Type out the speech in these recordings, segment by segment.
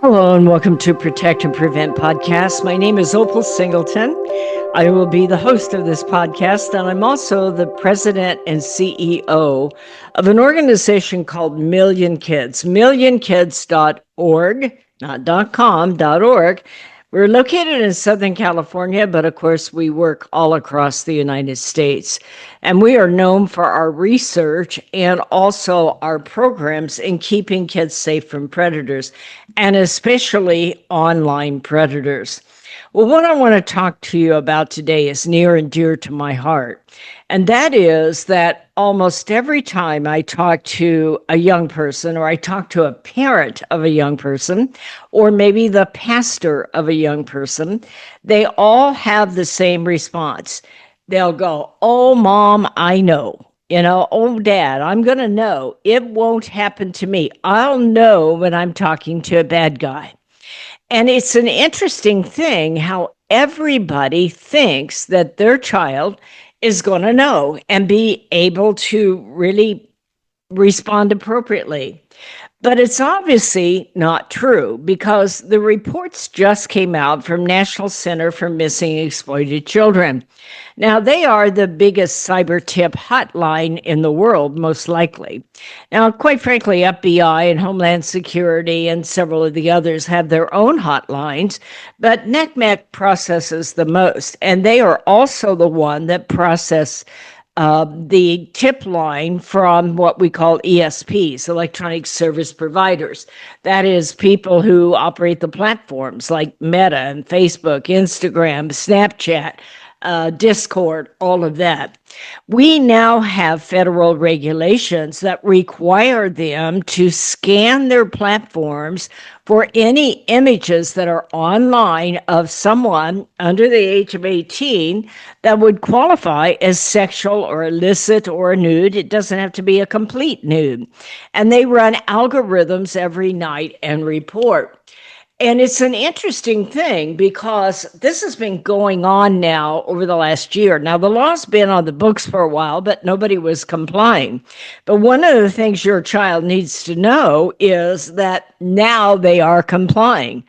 Hello and welcome to Protect and Prevent podcast. My name is Opal Singleton. I will be the host of this podcast, and I'm also the president and CEO of an organization called Million Kids, millionkids.org, not .com, .org. We're located in Southern California, but of course we work all across the United States. And we are known for our research and also our programs in keeping kids safe from predators, and especially online predators. Well, what I want to talk to you about today is near and dear to my heart. And that is that almost every time I talk to a young person, or I talk to a parent of a young person, or maybe the pastor of a young person, they all have the same response. They'll go, "Oh, Mom, I know. Oh, Dad, I'm going to know. It won't happen to me. I'll know when I'm talking to a bad guy." And it's an interesting thing how everybody thinks that their child is going to know and be able to really respond appropriately. But it's obviously not true, because the reports just came out from National Center for Missing and Exploited Children. Now, they are the biggest cyber tip hotline in the world, most likely. Now, quite frankly, FBI and Homeland Security and several of the others have their own hotlines, but NCMEC processes the most, and they are also the one that process the tip line from what we call ESPs, electronic service providers. That is, people who operate the platforms like Meta and Facebook, Instagram, Snapchat, Discord, all of that. We now have federal regulations that require them to scan their platforms for any images that are online of someone under the age of 18 that would qualify as sexual or illicit or a nude. It doesn't have to be a complete nude. And they run algorithms every night and report. And it's an interesting thing, because this has been going on now over the last year. Now, the law's been on the books for a while, but nobody was complying. But one of the things your child needs to know is that now they are complying.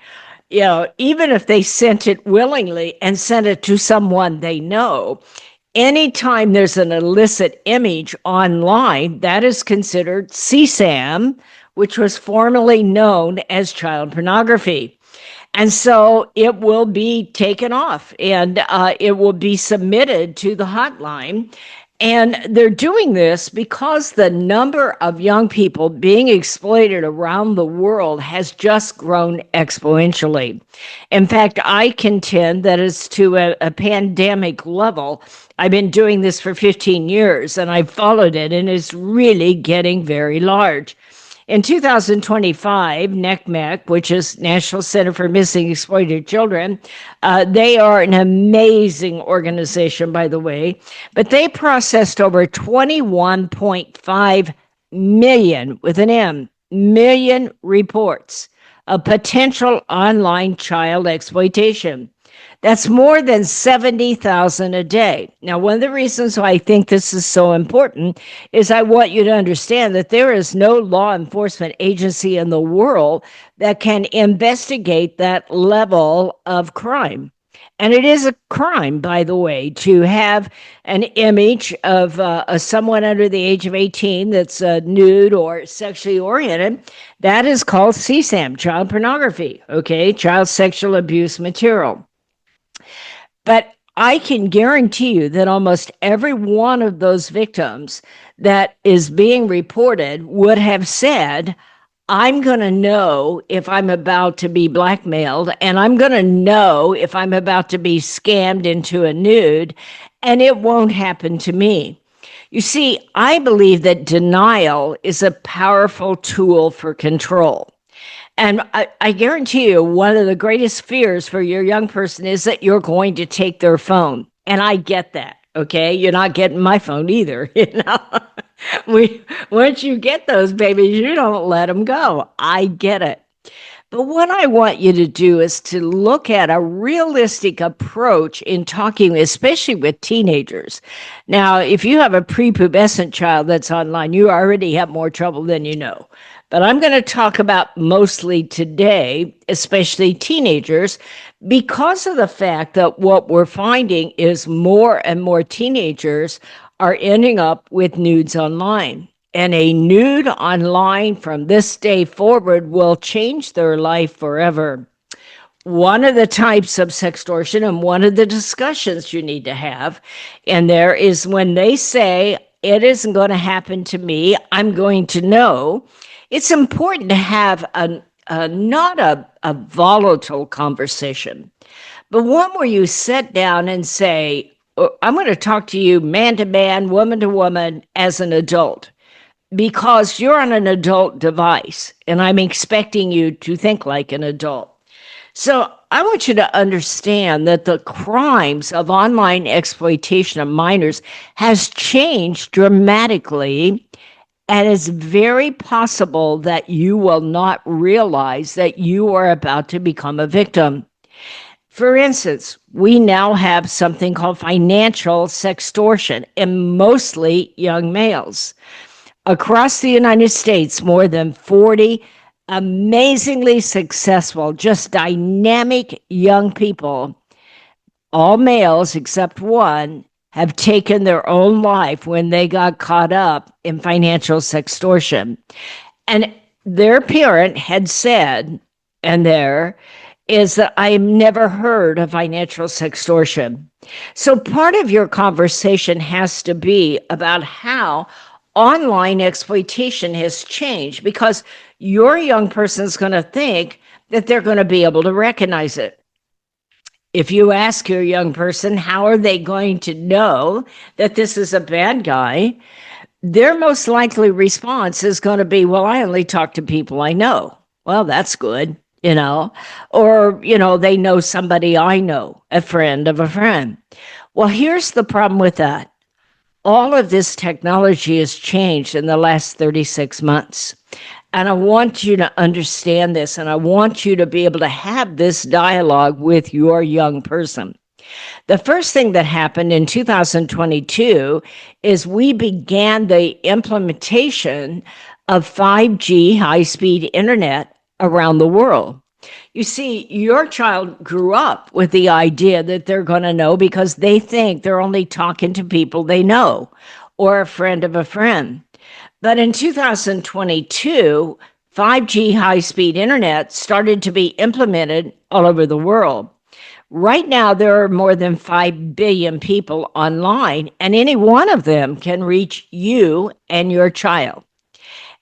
Even if they sent it willingly and sent it to someone they know, anytime there's an illicit image online, that is considered CSAM, which was formerly known as child pornography. And so it will be taken off, and it will be submitted to the hotline. And they're doing this because the number of young people being exploited around the world has just grown exponentially. In fact, I contend that it's to a pandemic level. I've been doing this for 15 years, and I've followed it, and it's really getting very large. In 2025, NCMEC, which is National Center for Missing and Exploited Children, they are an amazing organization, by the way, but they processed over 21.5 million, with an M, million reports of potential online child exploitation. That's more than 70,000 a day. Now, one of the reasons why I think this is so important is I want you to understand that there is no law enforcement agency in the world that can investigate that level of crime. And it is a crime, by the way, to have an image of someone under the age of 18 that's nude or sexually oriented. That is called CSAM, child pornography, okay? Child sexual abuse material. But I can guarantee you that almost every one of those victims that is being reported would have said, "I'm going to know if I'm about to be blackmailed, and I'm going to know if I'm about to be scammed into a nude, and it won't happen to me." You see, I believe that denial is a powerful tool for control. And I guarantee you, one of the greatest fears for your young person is that you're going to take their phone. And I get that, okay? You're not getting my phone either, Once you get those babies, you don't let them go. I get it. But what I want you to do is to look at a realistic approach in talking, especially with teenagers. Now, if you have a prepubescent child that's online, you already have more trouble than you know. But I'm going to talk about mostly today, especially teenagers, because of the fact that what we're finding is more and more teenagers are ending up with nudes online. And a nude online from this day forward will change their life forever. One of the types of sextortion and one of the discussions you need to have in there is when they say, it isn't going to happen to me, I'm going to know. It's important to have not a volatile conversation, but one where you sit down and say, I'm going to talk to you man to man, woman to woman as an adult, because you're on an adult device and I'm expecting you to think like an adult. So I want you to understand that the crimes of online exploitation of minors has changed dramatically, and it's very possible that you will not realize that you are about to become a victim. For instance, we now have something called financial sextortion in mostly young males. Across the United States, more than 40 amazingly successful, just dynamic young people, all males except one, have taken their own life when they got caught up in financial sextortion. And their parent had said, and there is that I have never heard of financial sextortion. So part of your conversation has to be about how online exploitation has changed, because your young person is going to think that they're going to be able to recognize it. If you ask your young person, how are they going to know that this is a bad guy? Their most likely response is going to be, well, I only talk to people I know. Well, that's good, or, they know somebody I know, a friend of a friend. Well, here's the problem with that. All of this technology has changed in the last 36 months. And I want you to understand this, and I want you to be able to have this dialogue with your young person. The first thing that happened in 2022 is we began the implementation of 5G high-speed internet around the world. You see, your child grew up with the idea that they're going to know because they think they're only talking to people they know or a friend of a friend. But in 2022, 5G high-speed internet started to be implemented all over the world. Right now, there are more than 5 billion people online, and any one of them can reach you and your child.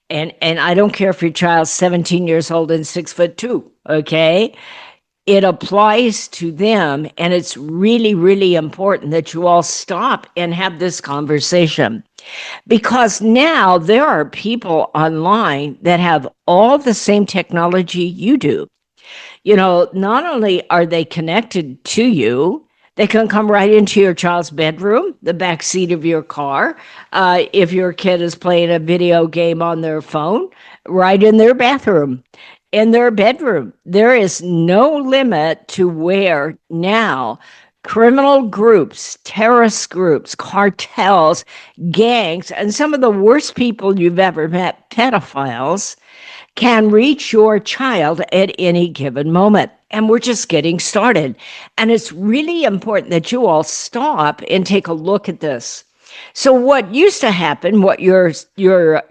And I don't care if your child's 17 years old and 6'2", okay? It applies to them, and it's really, really important that you all stop and have this conversation. Because now there are people online that have all the same technology you do. Not only are they connected to you, they can come right into your child's bedroom, the back seat of your car. If your kid is playing a video game on their phone, right in their bathroom, in their bedroom. There is no limit to where now criminal groups, terrorist groups, cartels, gangs, and some of the worst people you've ever met, pedophiles, can reach your child at any given moment. And we're just getting started. And it's really important that you all stop and take a look at this. So what used to happen, what your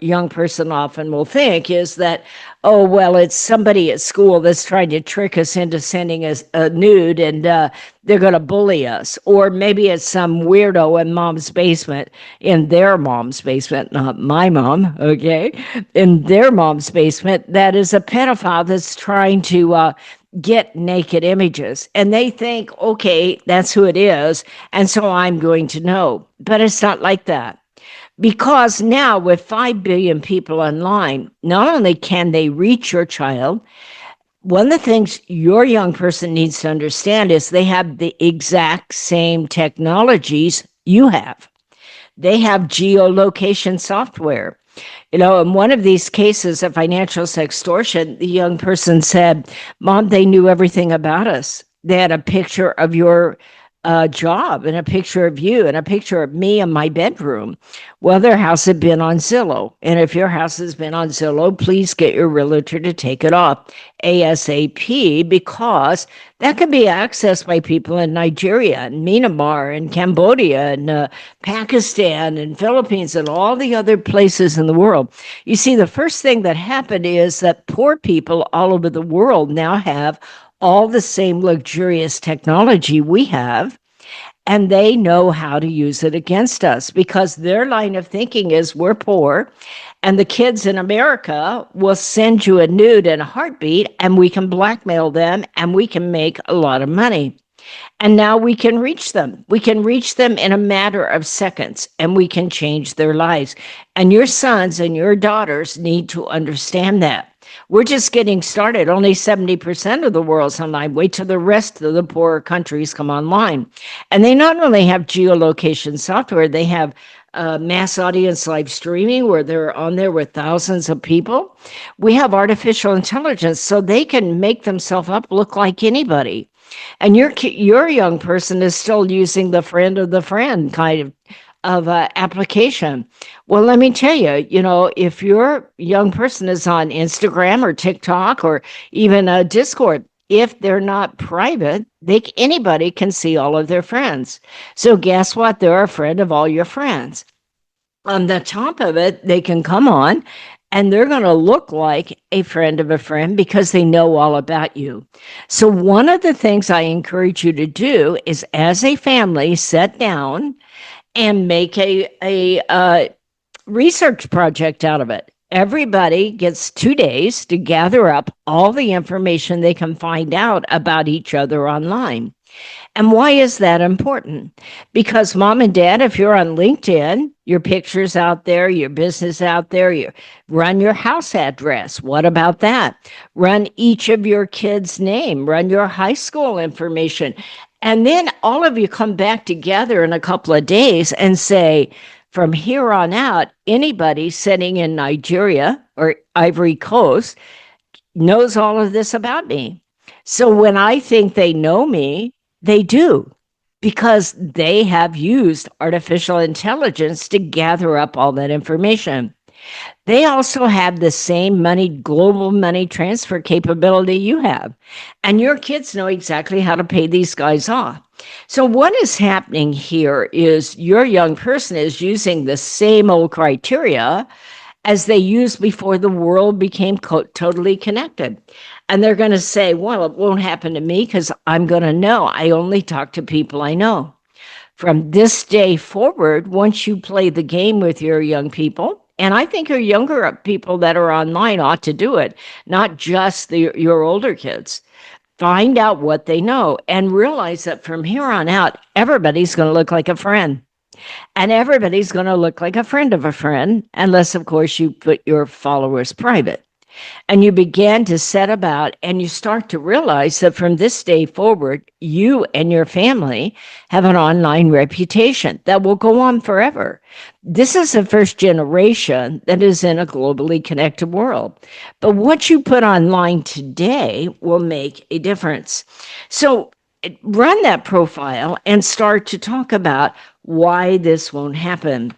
young person often will think is that, oh, well, it's somebody at school that's trying to trick us into sending us a nude, and they're going to bully us. Or maybe it's some weirdo in mom's basement, in their mom's basement, not my mom, okay? In their mom's basement, that is a pedophile that's trying to get naked images, and they think, okay, that's who it is, and so I'm going to know. But it's not like that. Because now with 5 billion people online, not only can they reach your child, one of the things your young person needs to understand is they have the exact same technologies you have. They have geolocation software. In one of these cases of financial sextortion, the young person said, Mom, they knew everything about us. They had a picture of your job and a picture of you and a picture of me in my bedroom. Well, their house had been on Zillow. And if your house has been on Zillow, please get your realtor to take it off ASAP, because that can be accessed by people in Nigeria and Myanmar and Cambodia and Pakistan and Philippines and all the other places in the world. You see, the first thing that happened is that poor people all over the world now have all the same luxurious technology we have, and they know how to use it against us, because their line of thinking is we're poor and the kids in America will send you a nude in a heartbeat and we can blackmail them and we can make a lot of money. And now we can reach them. We can reach them in a matter of seconds and we can change their lives. And your sons and your daughters need to understand that. We're just getting started. Only 70% of the world's online. Wait till the rest of the poorer countries come online. And they not only have geolocation software, they have mass audience live streaming where they're on there with thousands of people. We have artificial intelligence so they can make themselves up look like anybody. And your young person is still using the friend of the friend kind of application. Well, let me tell you, if your young person is on Instagram or TikTok or even Discord, if they're not private, anybody can see all of their friends. So guess what? They're a friend of all your friends. On the top of it, they can come on and they're going to look like a friend of a friend because they know all about you. So one of the things I encourage you to do is, as a family, sit down and make a research project out of it. Everybody gets 2 days to gather up all the information they can find out about each other online. And why is that important? Because mom and dad, if you're on LinkedIn, your picture's out there, your business out there, you run your house address. What about that? Run each of your kids' name, run your high school information. And then all of you come back together in a couple of days and say, from here on out, anybody sitting in Nigeria or Ivory Coast knows all of this about me. So when I think they know me, they do, because they have used artificial intelligence to gather up all that information. They also have the same global money transfer capability you have. And your kids know exactly how to pay these guys off. So what is happening here is your young person is using the same old criteria as they used before the world became totally connected. And they're going to say, well, it won't happen to me because I'm going to know. I only talk to people I know. From this day forward, once you play the game with your young people, and I think your younger people that are online ought to do it, not just your older kids. Find out what they know and realize that from here on out, everybody's going to look like a friend. And everybody's going to look like a friend of a friend, unless, of course, you put your followers private. And you begin to set about and you start to realize that from this day forward, you and your family have an online reputation that will go on forever. This is the first generation that is in a globally connected world. But what you put online today will make a difference. So run that profile and start to talk about why this won't happen.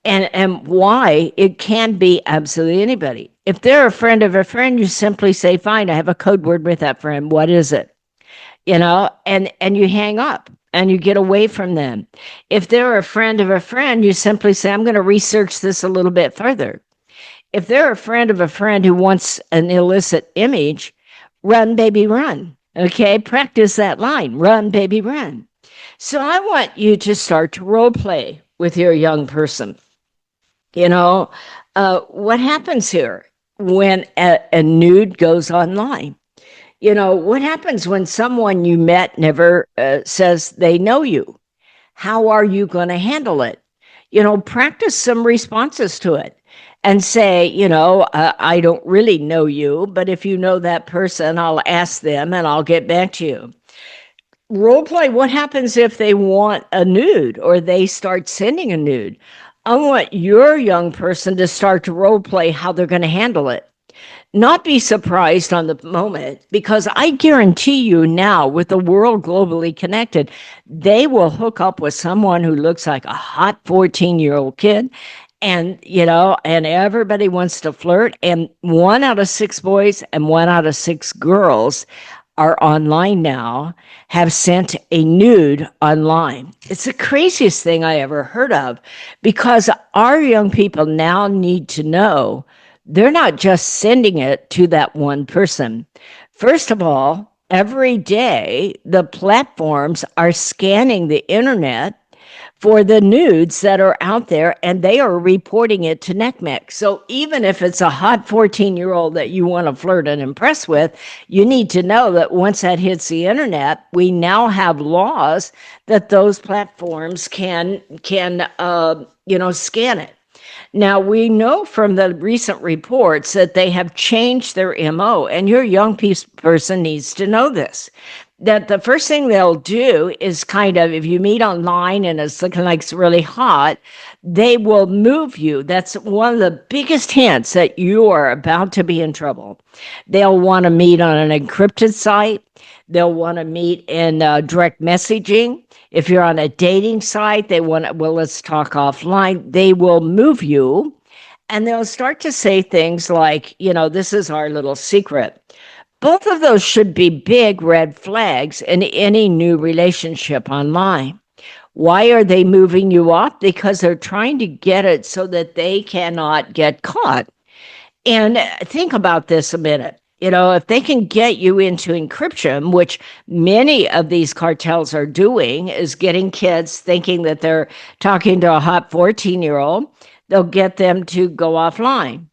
And why it can be absolutely anybody. If they're a friend of a friend, you simply say, fine, I have a code word with that friend. What is it? And you hang up and you get away from them. If they're a friend of a friend, you simply say, I'm going to research this a little bit further. If they're a friend of a friend who wants an illicit image, run, baby, run. Okay, practice that line, run, baby, run. So I want you to start to role play with your young person. What happens here when a nude goes online? What happens when someone you met never says they know you? How are you going to handle it? Practice some responses to it and say, I don't really know you, but if you know that person, I'll ask them and I'll get back to you. Role play, what happens if they want a nude or they start sending a nude? I want your young person to start to role play how they're going to handle it. Not be surprised on the moment, because I guarantee you now, with the world globally connected, they will hook up with someone who looks like a hot 14-year-old kid. And, and everybody wants to flirt. And 1 out of 6 boys and 1 out of 6 girls are online now, have sent a nude online. It's the craziest thing I ever heard of, because our young people now need to know they're not just sending it to that one person. First of all, every day the platforms are scanning the internet for the nudes that are out there, and they are reporting it to NCMEC. So even if it's a hot 14-year-old that you want to flirt and impress with, you need to know that once that hits the internet, we now have laws that those platforms can scan it. Now, we know from the recent reports that they have changed their MO, and your young person needs to know this, that the first thing they'll do is if you meet online and it's looking like it's really hot, they will move you. That's one of the biggest hints that you are about to be in trouble. They'll want to meet on an encrypted site. They'll want to meet in direct messaging. If you're on a dating site, let's talk offline. They will move you, and they'll start to say things like, this is our little secret. Both of those should be big red flags in any new relationship online. Why are they moving you off? Because they're trying to get it so that they cannot get caught. And think about this a minute. If they can get you into encryption, which many of these cartels are doing, is getting kids thinking that they're talking to a hot 14-year-old, they'll get them to go offline.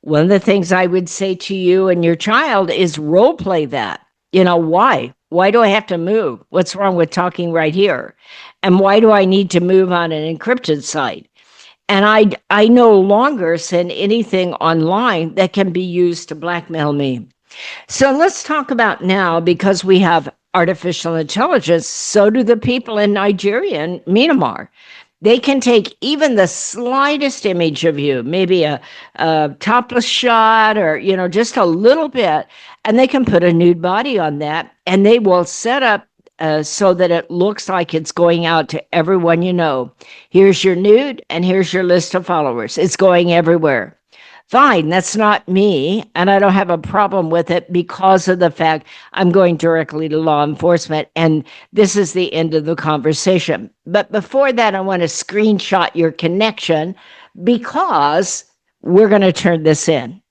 One of the things I would say to you and your child is role play that. Why? Why do I have to move? What's wrong with talking right here? And why do I need to move on an encrypted site? And I no longer send anything online that can be used to blackmail me. So let's talk about now, because we have artificial intelligence, so do the people in Nigeria and Myanmar. They can take even the slightest image of you, maybe a topless shot or, just a little bit, and they can put a nude body on that, and they will set up so that it looks like it's going out to everyone you know. Here's your nude, and here's your list of followers. It's going everywhere. Fine, that's not me, and I don't have a problem with it because of the fact I'm going directly to law enforcement, and this is the end of the conversation. But before that, I want to screenshot your connection, because we're going to turn this in.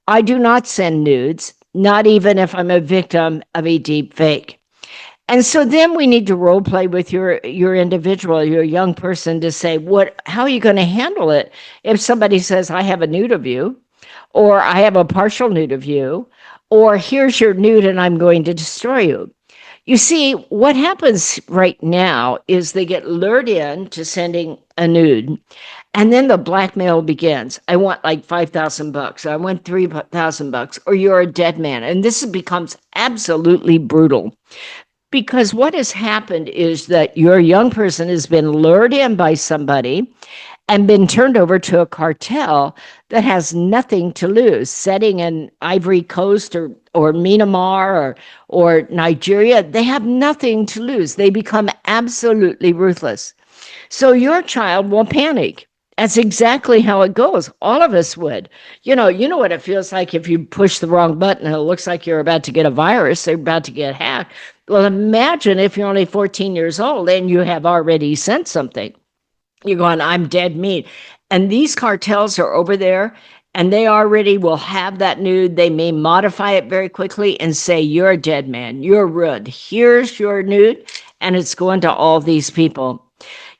I do not send nudes, not even if I'm a victim of a deep fake. And so then we need to role play with your individual, your young person, to say, how are you going to handle it if somebody says, I have a nude of you, or I have a partial nude of you, or here's your nude and I'm going to destroy you. You see, what happens right now is they get lured in to sending a nude, and then the blackmail begins. I want like $5,000, I want $3,000, or you're a dead man. And this becomes absolutely brutal. Because what has happened is that your young person has been lured in by somebody and been turned over to a cartel that has nothing to lose. Setting in Ivory Coast or Myanmar or Nigeria, they have nothing to lose. They become absolutely ruthless. So your child will panic. That's exactly how it goes. All of us would. You know what it feels like if you push the wrong button and it looks like you're about to get a virus, or about to get hacked. Well, imagine if you're only 14 years old and you have already sent something. You're going, I'm dead meat. And these cartels are over there, and they already will have that nude. They may modify it very quickly and say, you're a dead man, you're rude. Here's your nude, and it's going to all these people.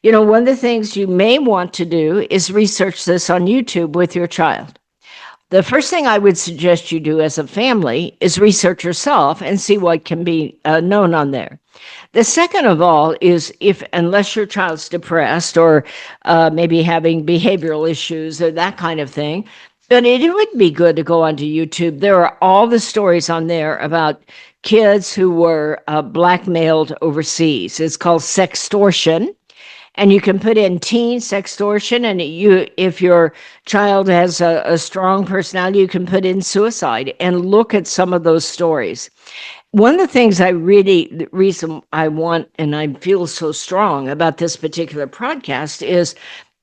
One of the things you may want to do is research this on YouTube with your child. The first thing I would suggest you do as a family is research yourself and see what can be known on there. The second of all is, unless your child's depressed or maybe having behavioral issues or that kind of thing, but it would be good to go onto YouTube. There are all the stories on there about kids who were blackmailed overseas. It's called sextortion. And you can put in teen sextortion, and if your child has a strong personality, you can put in suicide and look at some of those stories. One of the things the reason I want and I feel so strong about this particular podcast is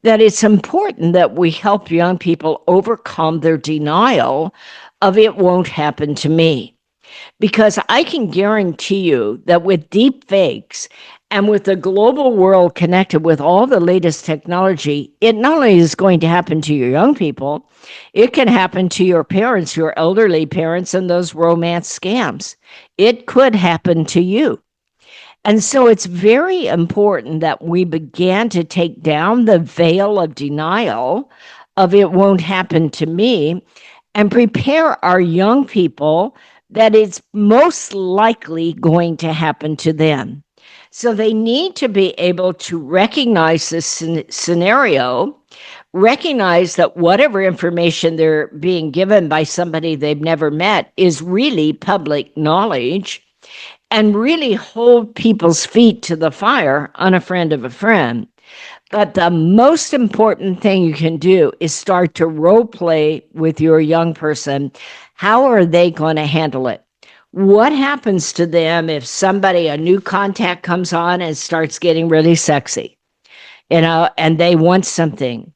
that it's important that we help young people overcome their denial of it won't happen to me. Because I can guarantee you that with deep fakes and with the global world connected with all the latest technology, it not only is going to happen to your young people, it can happen to your parents, your elderly parents, and those romance scams. It could happen to you. And so it's very important that we began to take down the veil of denial of it won't happen to me and prepare our young people that it's most likely going to happen to them. So they need to be able to recognize this scenario, recognize that whatever information they're being given by somebody they've never met is really public knowledge, and really hold people's feet to the fire on a friend of a friend. But the most important thing you can do is start to role play with your young person. How are they going to handle it? What happens to them if a new contact comes on and starts getting really sexy, and they want something?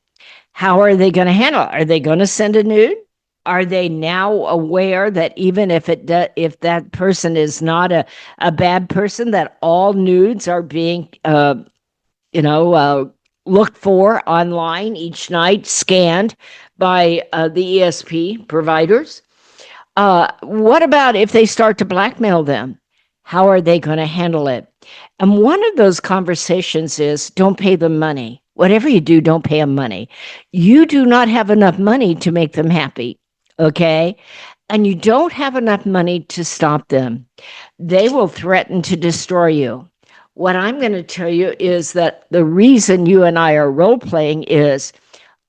How are they going to handle it? Are they going to send a nude? Are they now aware that even if that person is not a bad person, that all nudes are being looked for online each night, scanned by the ESP providers? What about if they start to blackmail them? How are they going to handle it? And one of those conversations is don't pay them money. Whatever you do, don't pay them money. You do not have enough money to make them happy, okay? And you don't have enough money to stop them. They will threaten to destroy you. What I'm going to tell you is that the reason you and I are role playing is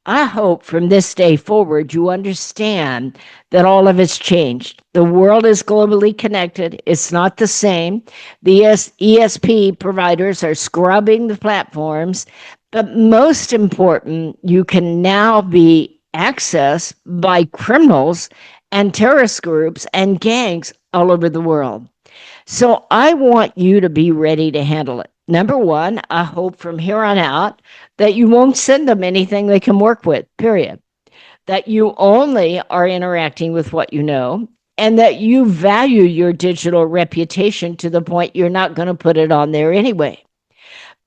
I hope from this day forward you understand that all of it's changed. The world is globally connected. It's not the same. The ESP providers are scrubbing the platforms. But most important, you can now be accessed by criminals and terrorist groups and gangs all over the world. So I want you to be ready to handle it. Number one, I hope from here on out that you won't send them anything they can work with, period. That you only are interacting with what you know, and that you value your digital reputation to the point you're not going to put it on there anyway.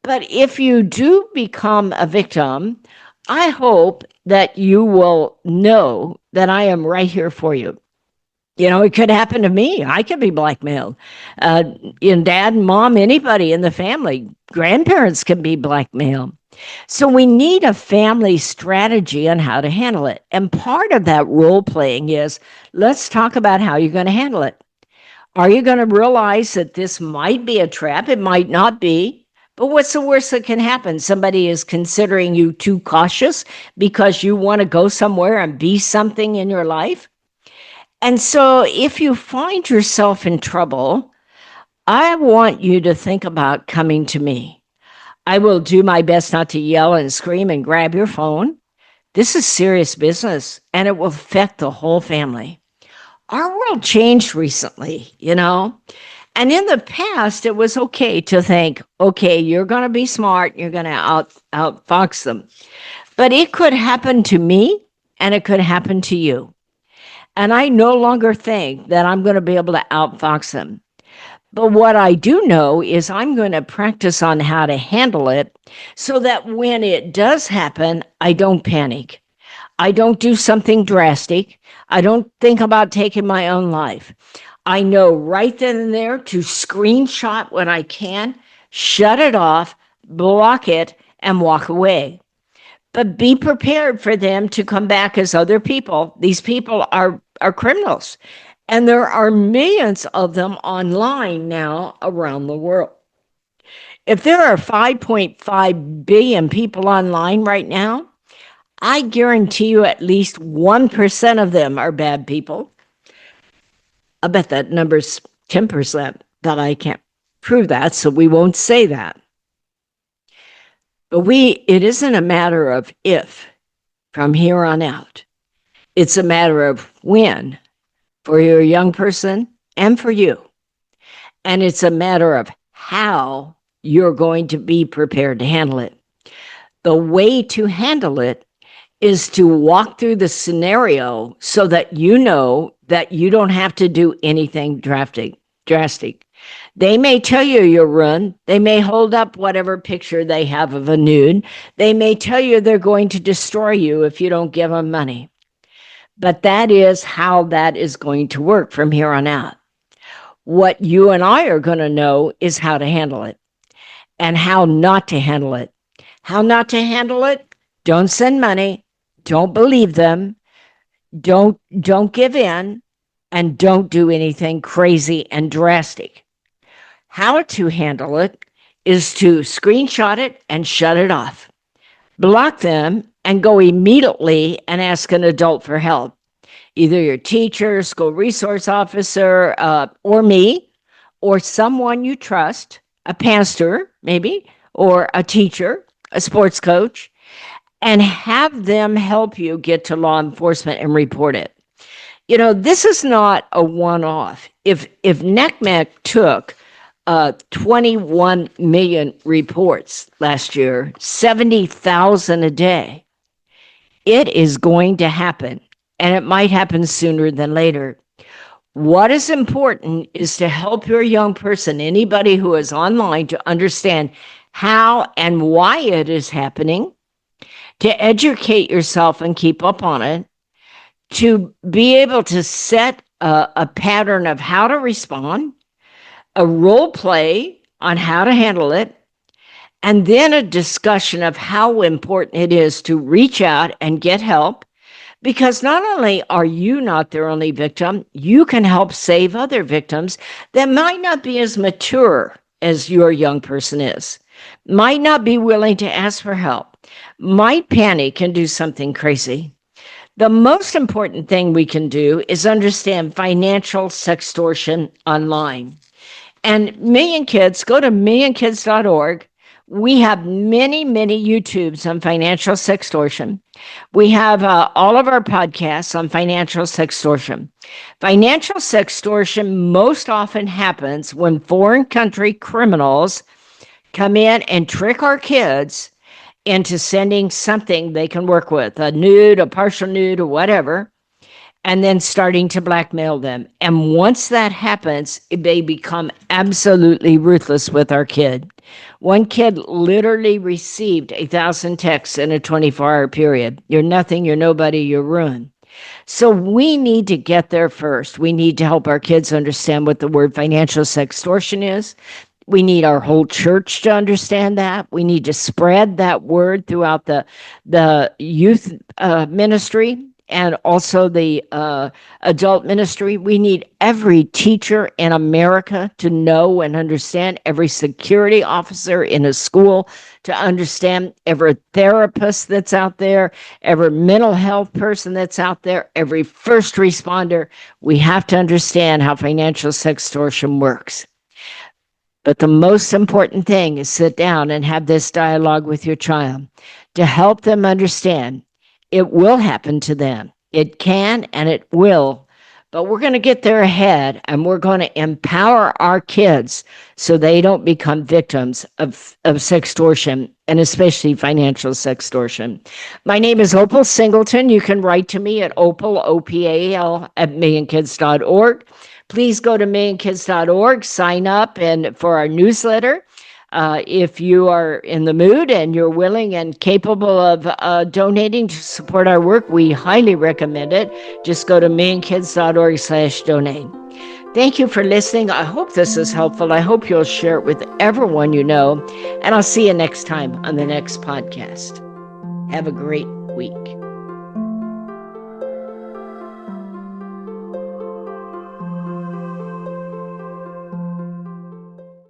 But if you do become a victim, I hope that you will know that I am right here for you. It could happen to me. I could be blackmailed. In dad, mom, anybody in the family, grandparents can be blackmailed. So we need a family strategy on how to handle it. And part of that role playing is let's talk about how you're going to handle it. Are you going to realize that this might be a trap? It might not be. But what's the worst that can happen? Somebody is considering you too cautious because you want to go somewhere and be something in your life. And so if you find yourself in trouble, I want you to think about coming to me. I will do my best not to yell and scream and grab your phone. This is serious business, and it will affect the whole family. Our world changed recently, And in the past, it was okay to think, okay, you're going to be smart, you're going to outfox them. But it could happen to me, and it could happen to you. And I no longer think that I'm going to be able to outfox them. But what I do know is I'm going to practice on how to handle it so that when it does happen, I don't panic. I don't do something drastic. I don't think about taking my own life. I know right then and there to screenshot when I can, shut it off, block it, and walk away. But be prepared for them to come back as other people. These people are criminals. And there are millions of them online now around the world. If there are 5.5 billion people online right now, I guarantee you at least 1% of them are bad people. I bet that number's 10%, but I can't prove that, so we won't say that. But it isn't a matter of if from here on out. It's a matter of when for your young person and for you. And it's a matter of how you're going to be prepared to handle it. The way to handle it is to walk through the scenario so that you know that you don't have to do anything drastic. They may tell you you're ruined. They may hold up whatever picture they have of a nude. They may tell you they're going to destroy you if you don't give them money. But that is how that is going to work from here on out. What you and I are going to know is how to handle it and how not to handle it. How not to handle it? Don't send money. Don't believe them. Don't give in, and don't do anything crazy and drastic. How to handle it is to screenshot it and shut it off. Block them and go immediately and ask an adult for help. Either your teacher, school resource officer, or me, or someone you trust, a pastor maybe, or a teacher, a sports coach, and have them help you get to law enforcement and report it. You know, this is not a one-off. If NCMEC took 21 million reports last year, 70,000 a day, it is going to happen, and it might happen sooner than later. What is important is to help your young person, anybody who is online, to understand how and why it is happening, to educate yourself and keep up on it, to be able to set a pattern of how to respond, a role play on how to handle it, and then a discussion of how important it is to reach out and get help. Because not only are you not their only victim, you can help save other victims that might not be as mature as your young person is, might not be willing to ask for help, might panic and do something crazy. The most important thing we can do is understand financial sextortion online. And Million Kids, go to millionkids.org. We have many, many YouTubes on financial sextortion. We have all of our podcasts on financial sextortion. Financial sextortion most often happens when foreign country criminals come in and trick our kids into sending something they can work with, a nude, a partial nude, or whatever, and then starting to blackmail them. And once that happens, they become absolutely ruthless with our kid. One kid literally received 1,000 texts in a 24-hour period. You're nothing, you're nobody, you're ruined. So we need to get there first. We need to help our kids understand what the word financial sextortion is. We need our whole church to understand that. We need to spread that word throughout the youth ministry and also the adult ministry. We need every teacher in America to know and understand, every security officer in a school to understand, every therapist that's out there, every mental health person that's out there, every first responder. We have to understand how financial sextortion works. But the most important thing is sit down and have this dialogue with your child to help them understand it will happen to them. It can and it will, but we're going to get there ahead and we're going to empower our kids so they don't become victims of sextortion, and especially financial sextortion. My name is Opal Singleton. You can write to me at opal, OPAL, at millionkids.org. Please go to millionkids.org, sign up and for our newsletter. If you are in the mood and you're willing and capable of donating to support our work, we highly recommend it. Just go to millionkids.org/donate. Thank you for listening. I hope this is helpful. I hope you'll share it with everyone you know. And I'll see you next time on the next podcast. Have a great week.